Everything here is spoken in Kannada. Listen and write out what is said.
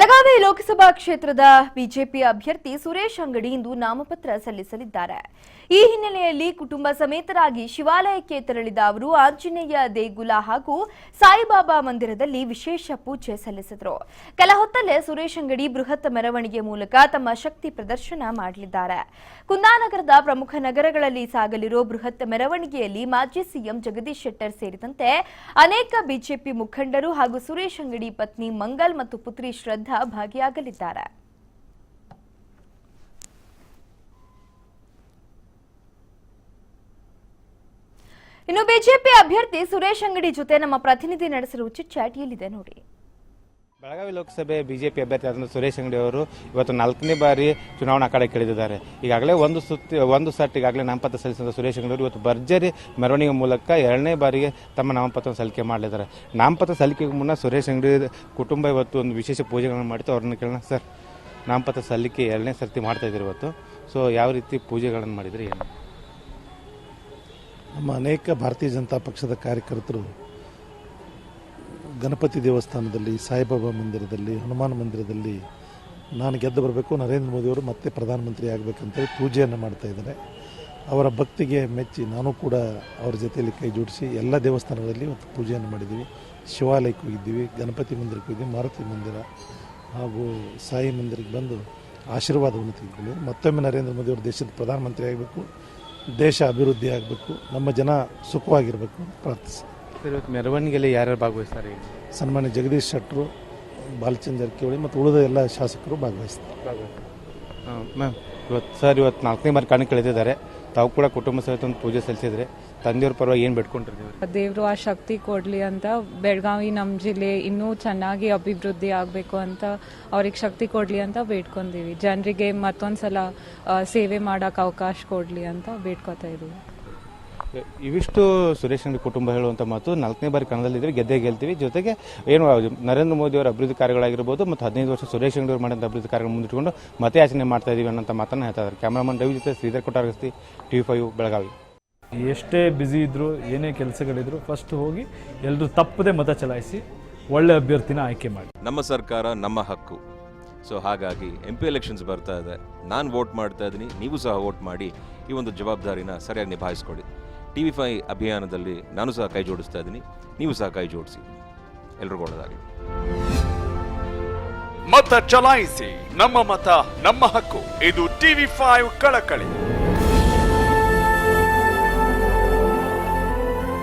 ಬೆಳಗಾವಿ ಲೋಕಸಭಾ ಕ್ಷೇತ್ರದ ಬಿಜೆಪಿ ಅಭ್ಯರ್ಥಿ ಸುರೇಶ್ ಅಂಗಡಿ ಇಂದು ನಾಮಪತ್ರ ಸಲ್ಲಿಸಲಿದ್ದಾರೆ. ಈ ಹಿನ್ನೆಲೆಯಲ್ಲಿ ಕುಟುಂಬ ಸಮೇತರಾಗಿ ಶಿವಾಲಯಕ್ಕೆ ತೆರಳಿದ ಅವರು ಆಂಜನೇಯ ದೇಗುಲ ಹಾಗೂ ಸಾಯಿಬಾಬಾ ಮಂದಿರದಲ್ಲಿ ವಿಶೇಷ ಪೂಜೆ ಸಲ್ಲಿಸಿದರು. ಕೆಲ ಹೊತ್ತಲ್ಲೇ ಸುರೇಶ್ ಅಂಗಡಿ ಬೃಹತ್ ಮೆರವಣಿಗೆ ಮೂಲಕ ತಮ್ಮ ಶಕ್ತಿ ಪ್ರದರ್ಶನ ಮಾಡಲಿದ್ದಾರೆ. ಕುಂದಾನಗರದ ಪ್ರಮುಖ ನಗರಗಳಲ್ಲಿ ಸಾಗಲಿರೋ ಬೃಹತ್ ಮೆರವಣಿಗೆಯಲ್ಲಿ ಮಾಜಿ ಸಿಎಂ ಜಗದೀಶ್ ಶೆಟ್ಟರ್ ಸೇರಿದಂತೆ ಅನೇಕ ಬಿಜೆಪಿ ಮುಖಂಡರು ಹಾಗೂ ಸುರೇಶ್ ಅಂಗಡಿ ಪತ್ನಿ ಮಂಗಲ್ ಮತ್ತು ಪುತ್ರಿ ಶ್ರದ್ಧಾ ಭಾಗಿಯಾಗಲಿದ್ದಾರೆ. ಇನ್ನು ಬಿಜೆಪಿ ಅಭ್ಯರ್ಥಿ ಸುರೇಶ್ ಅಂಗಡಿ ಜೊತೆ ನಮ್ಮ ಪ್ರತಿನಿಧಿ ನಡೆಸಿರುವ ಚಿಟ್ಚಾಟ್ ಇಲ್ಲಿದೆ ನೋಡಿ. ಬೆಳಗಾವಿ ಲೋಕಸಭೆ ಬಿಜೆಪಿ ಅಭ್ಯರ್ಥಿ ಆದ ಸುರೇಶ್ ಅಂಗಡಿ ಅವರು ಇವತ್ತು 4ನೇ ಬಾರಿ ಚುನಾವಣಾ ಅಖಾಡಕ್ಕಿಳಿದಿದ್ದಾರೆ. ಈಗಾಗಲೇ ಒಂದು ಸಟ್ ಈಗಾಗಲೇ ನಾಮಪತ್ರ ಸಲ್ಲಿಸಿದ ಸುರೇಶ್ ಅಂಗಡಿ ಅವರು ಇವತ್ತು ಭರ್ಜರಿ ಮೆರವಣಿಗೆ ಮೂಲಕ 2ನೇ ಬಾರಿಗೆ ತಮ್ಮ ನಾಮಪತ್ರ ಸಲ್ಲಿಕೆ ಮಾಡಲಿದ್ದಾರೆ. ನಾಮಪತ್ರ ಸಲ್ಲಿಕೆಗೂ ಮುನ್ನ ಸುರೇಶ್ ಅಂಗಡಿ ಕುಟುಂಬ ಇವತ್ತು ಒಂದು ವಿಶೇಷ ಪೂಜೆಗಳನ್ನು ಮಾಡಿತ್ತು. ಅವ್ರನ್ನ ಕೇಳೋಣ, ಸರ್, ನಾಮಪತ್ರ ಸಲ್ಲಿಕೆ 2ನೇ ಸರ್ತಿ ಮಾಡ್ತಾ ಇದ್ದೀರಿ ಇವತ್ತು, ಸೊ ಯಾವ ರೀತಿ ಪೂಜೆಗಳನ್ನು ಮಾಡಿದ್ರಿ? ಏನು ನಮ್ಮ ಅನೇಕ ಭಾರತೀಯ ಜನತಾ ಪಕ್ಷದ ಕಾರ್ಯಕರ್ತರು ಗಣಪತಿ ದೇವಸ್ಥಾನದಲ್ಲಿ, ಸಾಯಿಬಾಬಾ ಮಂದಿರದಲ್ಲಿ, ಹನುಮಾನ್ ಮಂದಿರದಲ್ಲಿ ನಾನು ಗೆದ್ದು ಬರಬೇಕು, ನರೇಂದ್ರ ಮೋದಿಯವರು ಮತ್ತೆ ಪ್ರಧಾನಮಂತ್ರಿ ಆಗಬೇಕಂತೇಳಿ ಪೂಜೆಯನ್ನು ಮಾಡ್ತಾ ಇದ್ದಾರೆ. ಅವರ ಭಕ್ತಿಗೆ ಮೆಚ್ಚಿ ನಾನು ಕೂಡ ಅವರ ಜೊತೆಯಲ್ಲಿ ಕೈ ಜೋಡಿಸಿ ಎಲ್ಲ ದೇವಸ್ಥಾನಗಳಲ್ಲಿ ಇವತ್ತು ಪೂಜೆಯನ್ನು ಮಾಡಿದ್ದೀವಿ. ಶಿವಾಲಯಕ್ಕೆ ಹೋಗಿದ್ದೀವಿ, ಗಣಪತಿ ಮಂದಿರಕ್ಕೆ ಹೋಗಿದ್ದೀವಿ, ಮಾರುತಿ ಮಂದಿರ ಹಾಗೂ ಸಾಯಿ ಮಂದಿರಕ್ಕೆ ಬಂದು ಆಶೀರ್ವಾದವನ್ನು ತೆಗೆದುಕೊಳ್ಳಿ. ಮತ್ತೊಮ್ಮೆ ನರೇಂದ್ರ ಮೋದಿಯವರು ದೇಶದ ಪ್ರಧಾನಮಂತ್ರಿ ಆಗಬೇಕು, ದೇಶ ಅಭಿವೃದ್ಧಿ ಆಗಬೇಕು, ನಮ್ಮ ಜನ ಸುಖವಾಗಿರಬೇಕು ಪ್ರಾರ್ಥಿಸಿ. ಇವತ್ತು ಮೆರವಣಿಗೆಯಲ್ಲಿ ಯಾರ್ಯಾರು ಭಾಗವಹಿಸ್ತಾರೆ? ಸನ್ಮಾನ್ಯ ಜಗದೀಶ್ ಶೆಟ್ಟರು, ಬಾಲಚಂದ್ರ ಜಾರಕಿಹೊಳಿ ಮತ್ತು ಉಳಿದ ಎಲ್ಲ ಶಾಸಕರು ಭಾಗವಹಿಸ್ತಾರೆ. ಮ್ಯಾಮ್, ಇವತ್ತು 4ನೇ ಬಾರಿ ಕಣಕ್ಕಿಳಿದಿದ್ದಾರೆ. ತಾವು ಕೂಡ ಕುಟುಂಬ ಸಹಿತ ಒಂದು ಪೂಜೆ ಸಲ್ಲಿಸಿದ್ರೆ ತಂದೆಯವ್ರ ಪರವಾಗಿ ಏನು ಬೇಡ್ಕೊಂಡಿರ್ತೀವಿ? ದೇವರು ಆ ಶಕ್ತಿ ಕೊಡಲಿ ಅಂತ, ಬೆಳಗಾವಿ ನಮ್ಮ ಜಿಲ್ಲೆ ಇನ್ನೂ ಚೆನ್ನಾಗಿ ಅಭಿವೃದ್ಧಿ ಆಗಬೇಕು ಅಂತ ಅವ್ರಿಗೆ ಶಕ್ತಿ ಕೊಡಲಿ ಅಂತ ಬೇಡ್ಕೊಂಡಿವಿ. ಜನರಿಗೆ ಮತ್ತೊಂದ್ಸಲ ಸೇವೆ ಮಾಡೋಕೆ ಅವಕಾಶ ಕೊಡಲಿ ಅಂತ ಬೇಡ್ಕೊತಾ ಇದ್ದೀವಿ. ಇವಿಷ್ಟು ಸುರೇಶ್ ಅಂಗಡಿ ಕುಟುಂಬ ಹೇಳುವಂಥ ಮಾತು. 4ನೇ ಬಾರಿ ಕಣದಲ್ಲಿದ್ದೀವಿ, ಗೆದ್ದೇ ಗೆಲ್ತೀವಿ. ಜೊತೆಗೆ ಏನು ನರೇಂದ್ರ ಮೋದಿ ಅವರ ಅಭಿವೃದ್ಧಿ ಕಾರ್ಯಗಳಾಗಿರ್ಬೋದು ಮತ್ತು 15 ವರ್ಷ ಸುರೇಶ್ ಅಂಗಡಿ ಅವರು ಮಾಡಿದಂಥ ಅಭಿವೃದ್ಧಿ ಕಾರ್ಯಗಳು ಮುಂದಿಟ್ಟುಕೊಂಡು ಮತಯಾಚನೆ ಮಾಡ್ತಾ ಇದೀವಿ ಅನ್ನೋಂಥ ಮಾತನ್ನು ಹೇಳ್ತಾ ಇದ್ದಾರೆ. ಕ್ಯಾಮರಾಮನ್ ರವಿ ಜೊತೆ ಶ್ರೀಧರ್ ಕೊಟ್ಟಾರಗಸ್ತಿ, TV5 ಬೆಳಗಾವಿ. ಎಷ್ಟೇ ಬ್ಯುಸಿ ಇದ್ದರೂ, ಏನೇ ಕೆಲಸಗಳಿದ್ರು, ಫಸ್ಟ್ ಹೋಗಿ ಎಲ್ಲರೂ ತಪ್ಪದೆ ಮತ ಚಲಾಯಿಸಿ ಒಳ್ಳೆ ಅಭ್ಯರ್ಥಿನ ಆಯ್ಕೆ ಮಾಡಿ. ನಮ್ಮ ಸರ್ಕಾರ ನಮ್ಮ ಹಕ್ಕು. ಸೊ ಹಾಗಾಗಿ MP ಎಲೆಕ್ಷನ್ಸ್ ಬರ್ತಾ ಇದೆ, ನಾನು ವೋಟ್ ಮಾಡ್ತಾ ಇದ್ದೀನಿ, ನೀವು ಸಹ ವೋಟ್ ಮಾಡಿ ಈ ಒಂದು ಜವಾಬ್ದಾರಿನ ಸರಿಯಾಗಿ ನಿಭಾಯಿಸ್ಕೊಳ್ಳಿ. TV5 ಅಭಿಯಾನದಲ್ಲಿ ನಾನು ಸಹ ಕೈ ಜೋಡಿಸ್ತಾ ಇದ್ದೀನಿ, ನೀವು ಸಹ ಕೈ ಜೋಡಿಸಿ. ಎಲ್ರಿಗೂ ಒಳ್ಳೆಯದಾಗಲಿ. ಮತ ಚಲಾಯಿಸಿ, ನಮ್ಮ ಮತ ನಮ್ಮ ಹಕ್ಕು. ಇದು TV5 ಕಳಕಳಿ.